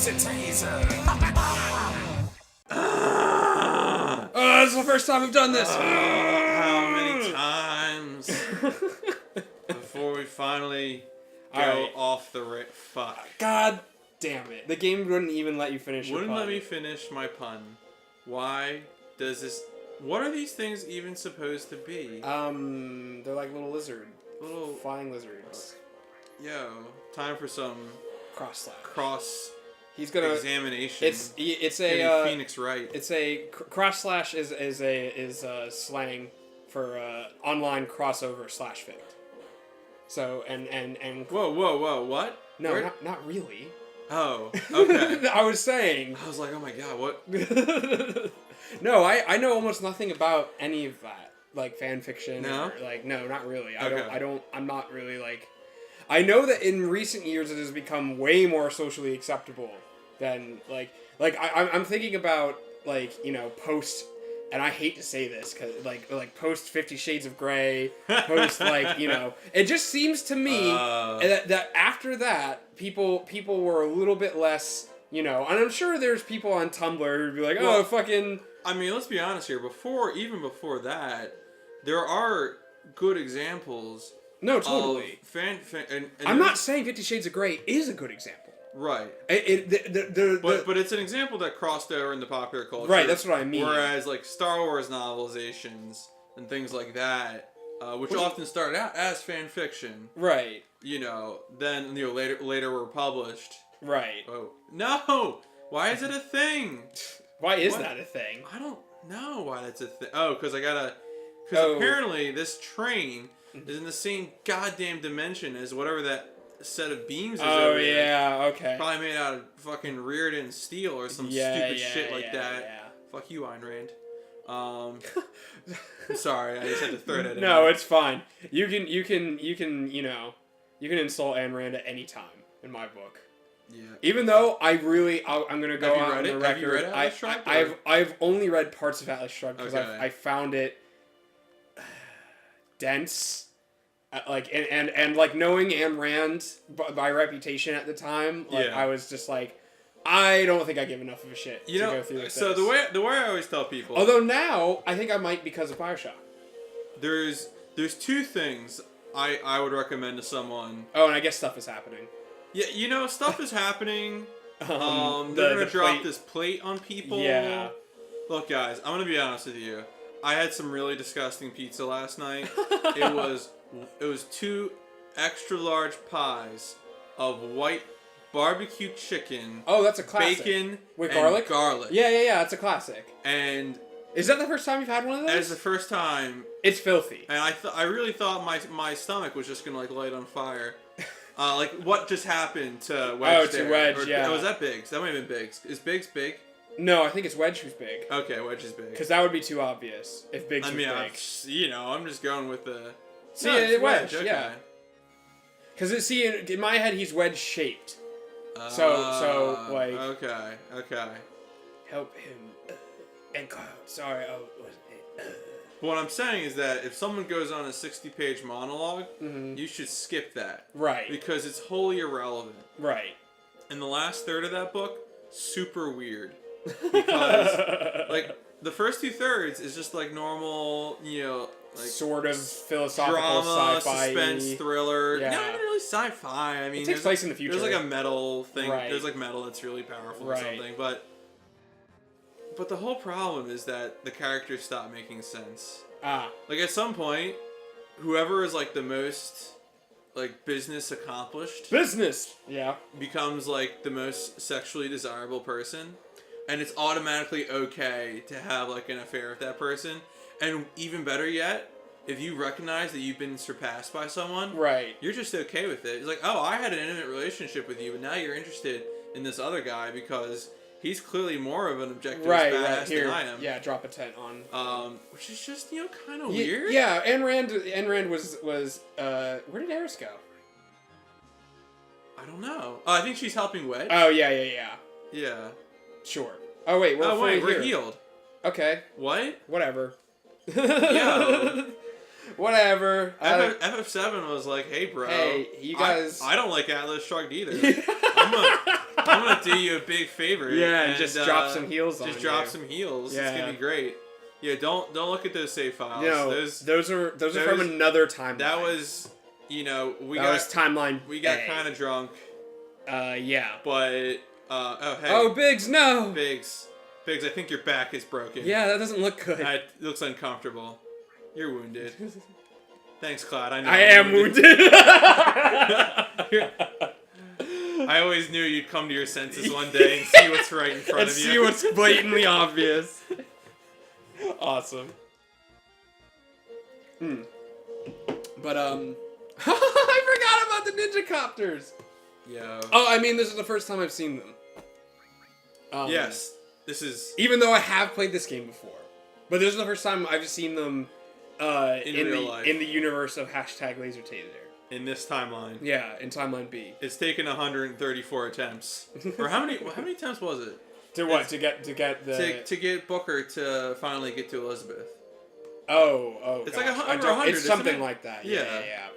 a taser. This is the first time we've done this. How many times before we finally go off the fuck? God damn it. The game wouldn't even let you finish your Wouldn't pun. let me finish my pun. Why does this... What are these things even supposed to be? They're like little lizard. Little... Flying lizards. Yo, time for some... Cross examination. It's a Phoenix Wright. It's a cross slash is slang for online crossover /fic. So and Whoa, what? No, not really. Oh, okay. I was saying. I was like, oh my god, what? No, I know almost nothing about any of that, like fan fiction. No? Or, like no, not really. Okay. I'm not really like. I know that in recent years it has become way more socially acceptable than I'm thinking about post, and I hate to say this because like post 50 Shades of Grey, post it just seems to me that after that people were a little bit less and I'm sure there's people on Tumblr who'd be like fucking. I mean, let's be honest here. Before that, there are good examples. No, totally. And I'm not saying 50 Shades of Grey is a good example. Right. But it's an example that crossed over into popular culture. Right, that's what I mean. Whereas, like, Star Wars novelizations and things like that, which often started out as fan fiction. Right. Then, later were published. Right. Oh. No! Why is it a thing? Why is that a thing? I don't know why that's a thing. Oh, because apparently this train is in the same goddamn dimension as whatever that set of beams is over there. Yeah, okay. Probably made out of fucking Reardon steel or some stupid shit like that. Yeah. Fuck you, Ayn Rand. Sorry, I just had to throw that in. No, it's fine. You can insult Ayn Rand at any time in my book. Yeah. Even though I'm gonna go out on the record. Have you read Atlas Shrugged? I've only read parts of Atlas Shrugged because I found it dense. And knowing Ayn Rand by reputation at the time, I was just like, I don't think I give enough of a shit to go through this. So the way I always tell people, although now I think I might because of BioShock. There's two things I would recommend to someone. Oh, and I guess stuff is happening. Yeah, stuff is happening. They're gonna drop this plate on people. Yeah. Look, guys, I'm gonna be honest with you. I had some really disgusting pizza last night. It was 2 extra large pies of white barbecue chicken. Oh, that's a classic. Bacon with and garlic. Yeah, that's a classic. And is that the first time you've had one of those? That's the first time. It's filthy. And I really thought my stomach was just gonna light on fire. What just happened to Wedge? Oh, to Wedge, yeah. Oh, was that Biggs? That might have been Biggs. Is Biggs big? No, I think it's Wedge who's big. Okay, Wedge is big. Because that would be too obvious if Biggs was big. I'm just going with the... Wedge, okay. Yeah. Because, in my head, he's wedge-shaped. Okay. Help him. And sorry, What I'm saying is that if someone goes on a 60-page monologue, you should skip that. Right. Because it's wholly irrelevant. Right. And the last third of that book, super weird. Because, the first 2/3 is just, normal, sort of philosophical drama, sci-fi, suspense, thriller. Yeah. Not really sci-fi. I mean, it takes place in the future. There's, a metal thing. Right. There's, metal that's really powerful or something. But the whole problem is that the characters stop making sense. At some point, whoever is, the most, business accomplished... Yeah. ...becomes, the most sexually desirable person. And it's automatically okay to have, an affair with that person. And even better yet, if you recognize that you've been surpassed by someone... Right. You're just okay with it. It's like, oh, I had an intimate relationship with you, but now you're interested in this other guy because... He's clearly more of an objective badass than I am. Yeah, drop a tent on. Which is just, kind of weird. Yeah, Ayn Rand was where did Eris go? I don't know. Oh, I think she's helping Wedge. Oh, yeah. Yeah. Sure. Oh, wait, we're healed. Okay. What? Whatever. Yeah. Whatever. FF7 was like, hey, bro. Hey, you guys... I don't like Atlas Shrugged either. I'm gonna do you a big favor. Yeah, and just drop some heels on you. Just drop some heels. Yeah. It's gonna be great. Yeah, don't look at those save files. No, those are from another timeline. That was, was timeline. We got kind of drunk. Yeah. But hey. Oh, Biggs, no. Biggs, I think your back is broken. Yeah, that doesn't look good. It looks uncomfortable. You're wounded. Thanks, Cloud. I know. I am wounded. I always knew you'd come to your senses one day and see what's right in front of you. And see what's blatantly obvious. Awesome. But, I forgot about the Ninja Copters. Yeah. Oh, I mean, this is the first time I've seen them. Yes. This is... Even though I have played this game before. But this is the first time I've seen them in real life. In the universe of #LaserTaser. In this timeline. Yeah, in Timeline B. It's taken 134 attempts. Or how many attempts was it? To what? To get Booker to finally get to Elizabeth. Oh. It's gosh. Like over 100. It's something like that. Yeah.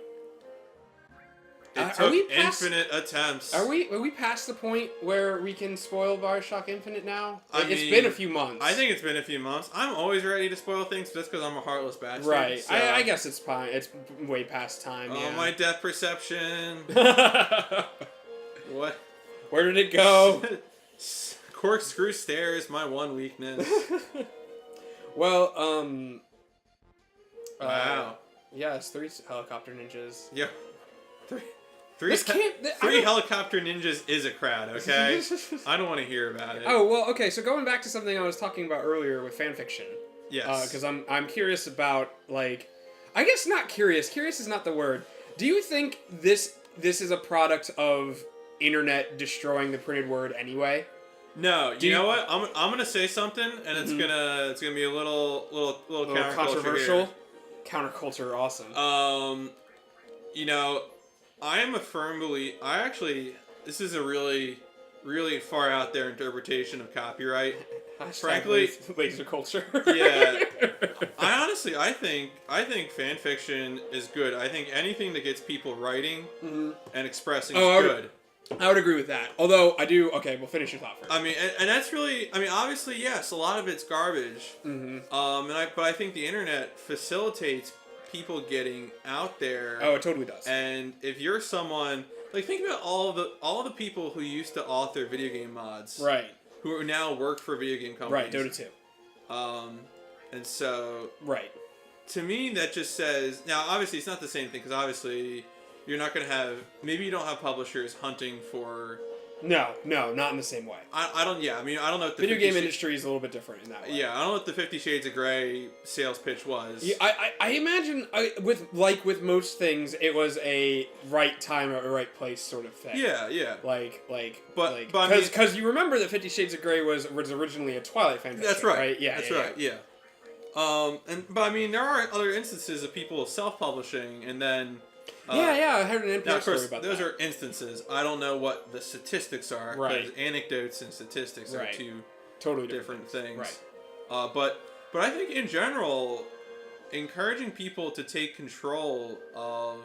It took infinite attempts. Are we past the point where we can spoil Bioshock Infinite now? It's been a few months. I think it's been a few months. I'm always ready to spoil things just because I'm a heartless bastard. Right. So. I guess it's fine. It's way past time. Oh, my depth perception. What? Where did it go? Corkscrew stairs, my one weakness. Well, wow. Yeah, it's 3 helicopter ninjas. Yeah. Three helicopter ninjas is a crowd, okay? I don't want to hear about it. Oh, well, okay, so going back to something I was talking about earlier with fanfiction. Yes. Because I'm curious about, like... I guess not curious. Curious is not the word. Do you think this is a product of internet destroying the printed word anyway? No, you know what? I'm gonna say something, and it's gonna be a little controversial. Counterculture, awesome. I am a firm believer. This is a really, really far out there interpretation of copyright. Frankly, laser culture. Yeah, I think fan fiction is good. I think anything that gets people writing and expressing is good. I would agree with that. Although I do. Okay, we'll finish your thought first. I mean, and that's really. I mean, obviously, yes, a lot of it's garbage. But I think the internet facilitates people getting out there. Oh, it totally does. And if you're someone like, think about all the people who used to author video game mods, right? Who now work for video game companies, right? Dota 2. And so, right. To me, that just says now. Obviously, it's not the same thing because obviously, you're not going to have. Maybe you don't have publishers hunting for. No, not in the same way. I don't. Yeah, I mean, I don't know what the video game industry is a little bit different in that way. Yeah, I don't know what the 50 Shades of Grey sales pitch was. Yeah, I imagine with most things, it was a right time or right place sort of thing. Yeah. Because you remember that 50 Shades of Grey was originally a Twilight fanfiction. That's right. Right? Yeah. That's right. Yeah. But I mean, there are other instances of people self-publishing and then. I heard an NPR story about those that. Are instances. I don't know what the statistics are. Right. Because anecdotes and statistics are two totally different things. Right. But I think in general, encouraging people to take control of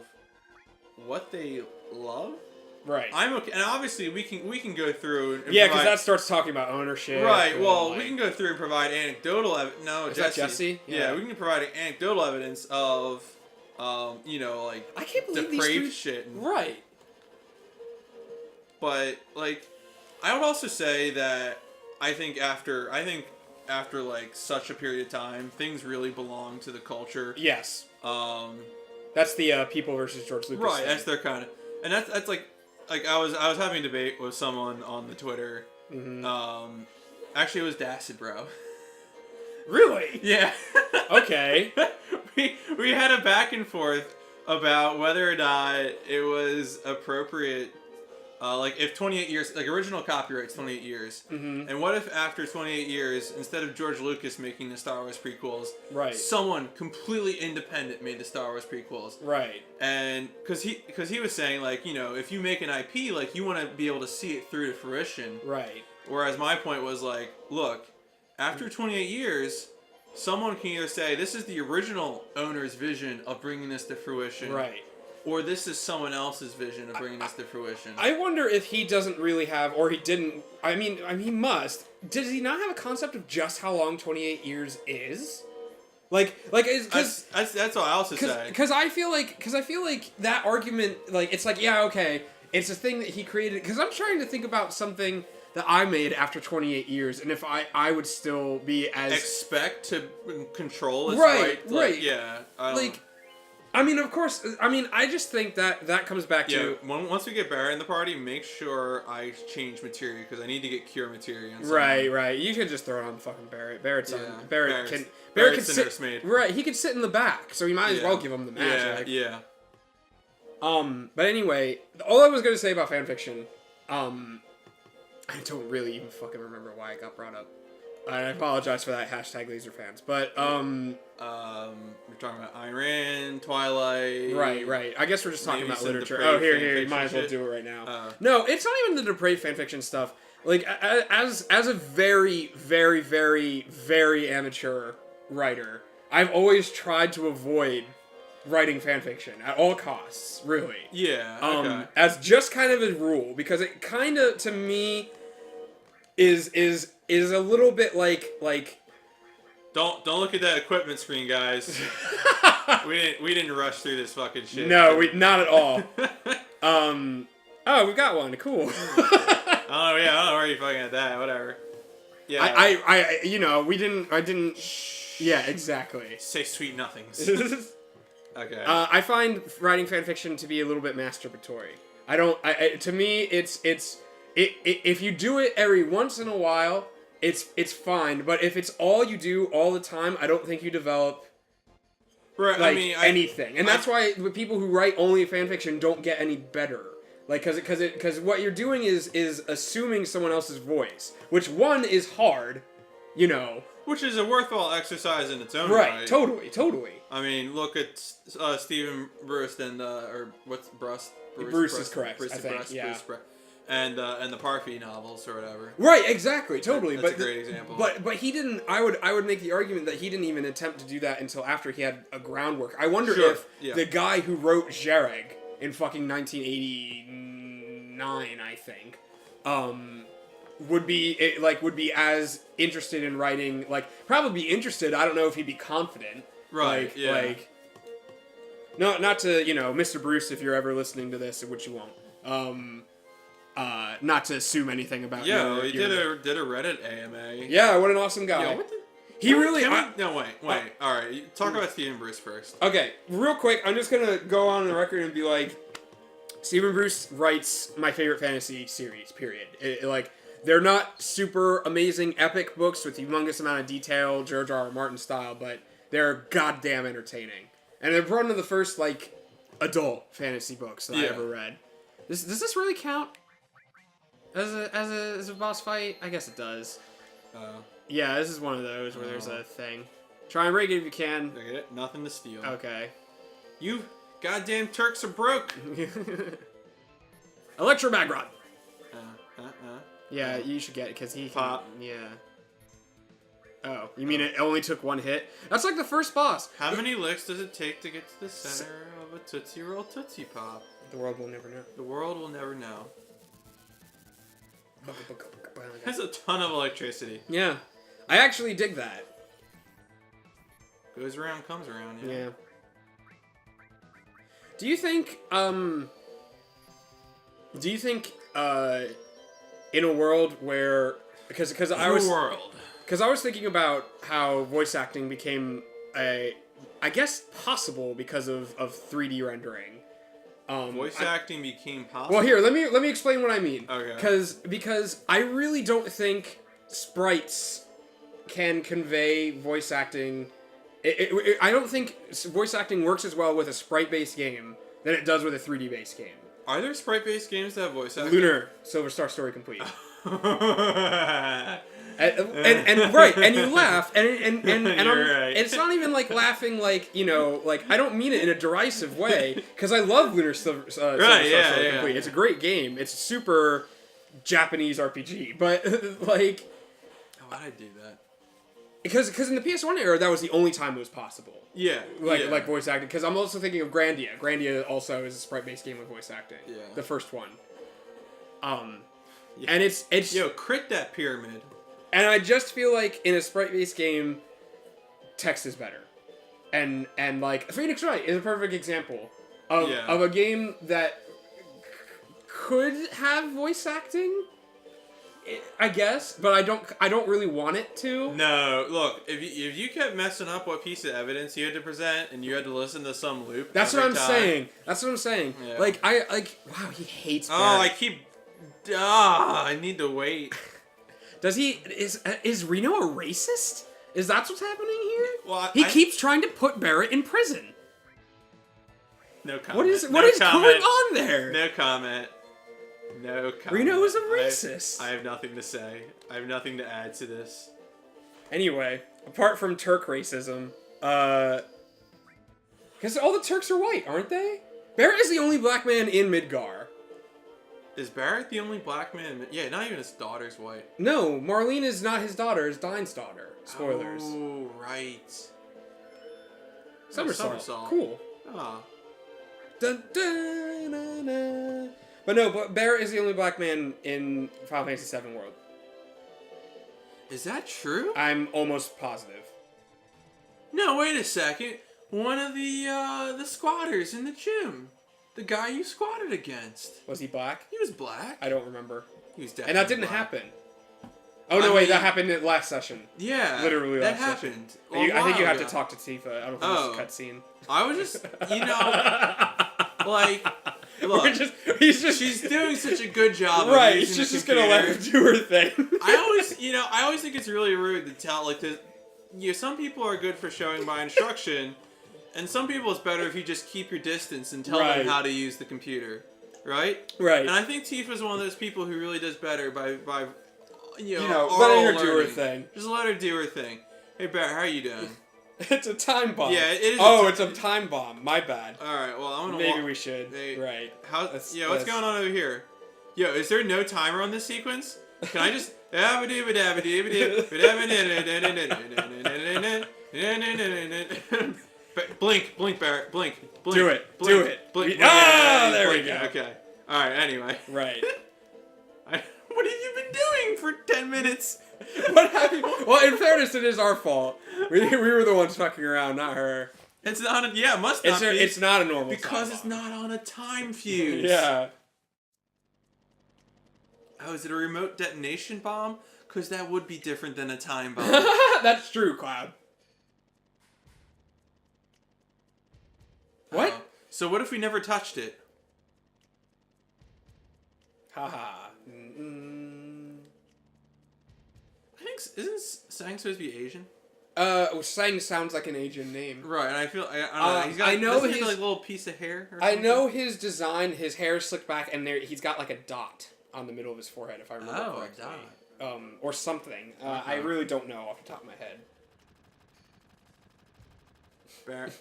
what they love. Right. I'm okay, and obviously we can go through. And because that starts talking about ownership. Right. Well, we can go through and provide anecdotal evidence. No, is that Jesse? Yeah, we can provide anecdotal evidence of. Like I can't believe depraved shit. Right. But like, I would also say that I think after like such a period of time, things really belong to the culture. Yes. That's the People versus George Lucas. Right. Thing. That's their kind of, and that's like I was having a debate with someone on the Twitter. Actually, it was Dacid, bro. Really? Yeah. Okay. We had a back and forth about whether or not it was appropriate, like if 28 years, like original copyright's 28 years, and what if after 28 years, instead of George Lucas making the Star Wars prequels, right, someone completely independent made the Star Wars prequels, right? And because he was saying like, if you make an IP, like you want to be able to see it through to fruition, right? Whereas my point was like, look, after 28 years. Someone can either say, this is the original owner's vision of bringing this to fruition. Right. Or this is someone else's vision of bringing this to fruition. I wonder if he doesn't really have, or he didn't. I mean, he must. Does he not have a concept of just how long 28 years is? That's all I'll say. Because I feel like that argument, like, it's like, yeah, okay, it's a thing that he created. Because I'm trying to think about something that I made after 28 years, and if I would still be as expect to control is right. Yeah. I mean, of course. I mean, I just think that comes back to once we get Barrett in the party, make sure I change materia because I need to get cure materia. Right. You should just throw it on fucking Barrett. Barrett can sit. Right, he can sit in the back, so you might as well give him the magic. Yeah. But anyway, all I was gonna say about fanfiction, I don't really even fucking remember why it got brought up. I apologize for that, #LaserFans. But, we're talking about Ayn Rand, Twilight. Right. I guess we're just talking about literature. Oh, here, you might as well do it right now. No, it's not even the depraved fanfiction stuff. Like, as a very, very, very, very amateur writer, I've always tried to avoid writing fanfiction at all costs, really. Yeah, okay. As just kind of a rule, because it kind of, to me, is a little bit like Don't look at that equipment screen, guys. we didn't rush through this fucking shit. No, not at all. Oh, we got one. Cool. I don't know where you fucking at that. Whatever. Yeah. I didn't. Yeah, exactly. Say sweet nothings. Okay. I find writing fanfiction to be a little bit masturbatory. To me, it's if you do it every once in a while, it's fine. But if it's all you do all the time, I don't think you develop anything. And that's why the people who write only fanfiction don't get any better. Like, because what you're doing is assuming someone else's voice, which one is hard, Which is a worthwhile exercise in its own right. Right, totally. I mean, look at Stephen Brust and what's Brust? Bruce is correct. I think. Brust, yeah. Bruce, and the Parfy novels or whatever. Right, exactly, totally. That's a great example. But he didn't. I would make the argument that he didn't even attempt to do that until after he had a groundwork. I wonder if the guy who wrote Zhereg in fucking 1989, I think, would be as interested in writing, probably be interested. I don't know if he'd be confident. Right. Not to, Mr. Bruce, if you're ever listening to this, which you won't. Not to assume anything about you. Yeah, he did a Reddit AMA. Yeah, what an awesome guy. Yeah, wait. All right, talk about Stephen Bruce first. Okay, real quick, I'm just gonna go on the record and be like, Stephen Bruce writes my favorite fantasy series. Period. They're not super amazing epic books with humongous amount of detail, George R. R. Martin style, but they're goddamn entertaining. And they're one of the first adult fantasy books that I ever read. Does this really count as a boss fight? I guess it does. Yeah, this is one of those where there's a thing. Try and break it if you can. I get it. Nothing to steal. Okay. You goddamn Turks are broke. Electromagron. Yeah, you should get it because he pop. Yeah. Oh, you mean it only took one hit? That's like the first boss. How many licks does it take to get to the center of a Tootsie Roll Tootsie Pop? The world will never know. The world will never know. Has a ton of electricity. Yeah. I actually dig that. Goes around, comes around, yeah. Do you think, in a world where, because I was thinking about how voice acting became I guess possible because of 3D rendering. Voice acting became possible. Well, here, let me explain what I mean. Okay. Because I really don't think sprites can convey voice acting. I don't think voice acting works as well with a sprite-based game than it does with a 3D-based game. Are there sprite-based games that have voice acting? Lunar, Silver Star Story Complete. and right, and you laugh, and right. it's not even laughing I don't mean it in a derisive way, because I love Lunar Silver Star Story Complete. It's a great game. It's a super Japanese RPG, but why'd I do that? because in the PS1 era, that was the only time it was possible. Yeah. Like voice acting. Because I'm also thinking of Grandia. Grandia also is a sprite-based game with voice acting. Yeah. The first one. Yeah. And it's Yo, crit that pyramid. And I just feel like in a sprite-based game, text is better. And like Phoenix Wright is a perfect example of a game that could have voice acting, I guess, but I don't really want it to. No, look, if you kept messing up what piece of evidence you had to present and you had to listen to some loop. That's what I'm saying. That's what I'm saying. Yeah. Like wow, he hates Barrett. I need to wait. Does he is Reno a racist? Is that what's happening here? Well, he keeps trying to put Barrett in prison. No comment. What is going on there? No comment. No comment. Reno is a racist. I have nothing to say. I have nothing to add to this. Anyway, apart from Turk racism, because all the Turks are white, aren't they? Barrett is the only black man in Midgar. Is Barrett the only black man? Yeah, not even his daughter's white. No, Marlene is not his daughter, it's Dine's daughter. Spoilers. Oh, right. Somersault. Cool. Ah. Dun, dun, dun, dun. But Barrett is the only black man in Final Fantasy VII World. Is that true? I'm almost positive. No, wait a second. One of the squatters in the gym. The guy you squatted against. Was he black? He was black. I don't remember. He was definitely And that didn't black. happen. Oh, no, wait, that happened in last session. Yeah. Literally that last happened. session. I think you have to talk to Tifa. I don't think it's a cutscene. I was just, like, look, she's doing such a good job. Right, she's just gonna let her do her thing. I always think it's really rude to tell, like, some people are good for showing by instruction, and some people it's better if you just keep your distance and tell them how to use the computer, right? Right. And I think Tifa's one of those people who really does better by letting her do her thing. Just let her do her thing. Hey, Barrett, how are you doing? It's a time bomb. Yeah, it is. It's a time bomb. My bad. All right. Well, I'm gonna. Maybe we should. Right. What's going on over here? Yo, is there no timer on this sequence? Can I just? Blink, Barrett, blink. Do it. Blink. There we go. Okay. All right. Anyway. Right. What have you been doing for 10 minutes? What happened? Well, in fairness, it is our fault. We were the ones fucking around, not her. It's not a... Yeah, it must not be. It's not a normal because time it's bomb. not on a time fuse. Yeah. Oh, is it a remote detonation bomb? Because that would be different than a time bomb. That's true, Cloud. What? So what if we never touched it? Haha. I think isn't Sang supposed to be Asian? Sang sounds like an Asian name. Right, and I feel I don't know. I know his his like little piece of hair. Or I something? know his design. His hair is slicked back, and he's got like a dot on the middle of his forehead, if I remember correctly. A dot. Or something. I really don't know off the top of my head. Barrett.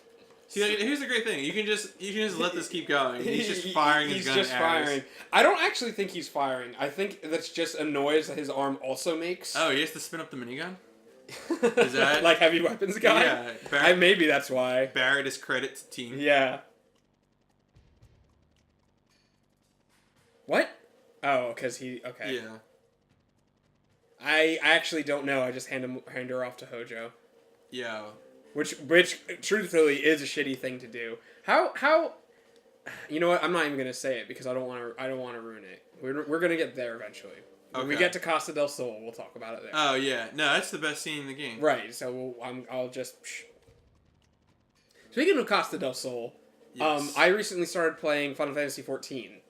See, like, here's the great thing. You can just let this keep going. He's just firing his gun. He's just firing. I don't actually think he's firing. I think that's just a noise that his arm also makes. Oh, he has to spin up the minigun? Is that like heavy weapons guy? Yeah. Barrett, maybe that's why. Barrett is credit to team. Yeah. What? Oh, because he... Okay. Yeah. I actually don't know. I just hand her off to Hojo. Yeah. Which truthfully is a shitty thing to do. How you know what? I'm not even gonna say it because I don't want to ruin it. We're gonna get there eventually. When we get to Costa del Sol, we'll talk about it there. Oh yeah, no, that's the best scene in the game. Right. So I'll just. Speaking of Costa del Sol, yes. I recently started playing Final Fantasy XIV.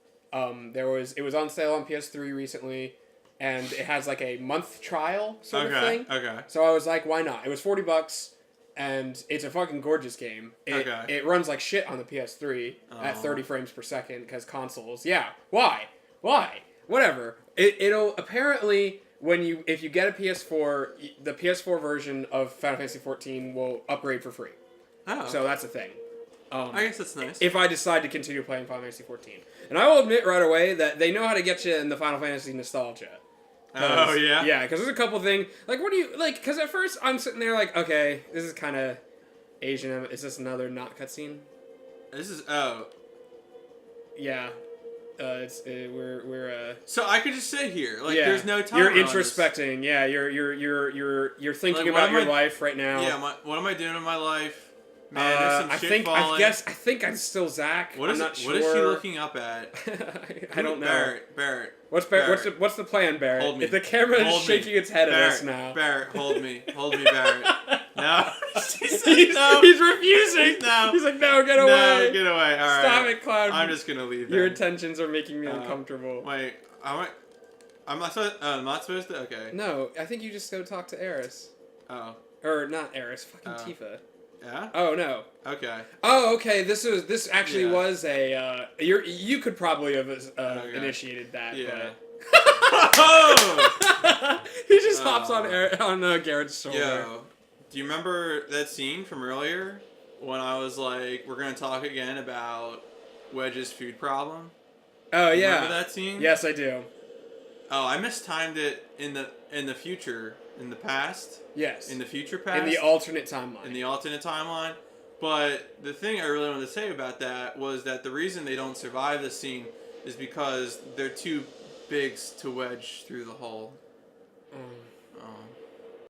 It was on sale on PS3 recently, and it has like a month trial sort of thing. Okay. So I was like, why not? It was $40. And it's a fucking gorgeous game. It runs like shit on the PS3 at 30 frames per second because consoles. Yeah. Why? Whatever. It'll apparently if you get a PS4, the PS4 version of Final Fantasy XIV will upgrade for free. Oh. So that's a thing. I guess that's nice. If I decide to continue playing Final Fantasy XIV, and I will admit right away that they know how to get you in the Final Fantasy nostalgia. Oh, yeah? Yeah, because there's a couple things. Like, what do you... Like, because at first I'm sitting there like, okay, this is kind of Asian. Is this another not cutscene? This is... Oh. Yeah. We're So I could just sit here. Like, yeah. there's no time. You're introspecting. Yeah, you're thinking about your life right now. Yeah, what am I doing in my life? Man, there's some shit falling. I think I'm still Zach. I'm not sure. What is she looking up at? I don't know. Barrett. What's the plan, Barrett? Hold me. If the camera is shaking its head at us now. Barrett, hold me, Barrett. No. He's refusing. No. He's like, no, get away. No, get away. All right. Stop it, Cloud. I'm just gonna leave. Your intentions are making me uncomfortable. Wait, I'm not supposed to. Okay. No, I think you just go talk to Eris. Oh. Or not Eris, fucking Tifa. Yeah? Oh no. Okay. Oh, okay. This actually was a you could probably have initiated that. Yeah. Oh! He just hops on Garrett's shoulder. Yo, do you remember that scene from earlier when I was like, we're gonna talk again about Wedge's food problem? Oh yeah. Remember that scene? Yes, I do. Oh, I mistimed it in the future. In the past? Yes. In the future past? In the alternate timeline. In the alternate timeline. But the thing I really wanted to say about that was that the reason they don't survive this scene is because they're too big to wedge through the hole.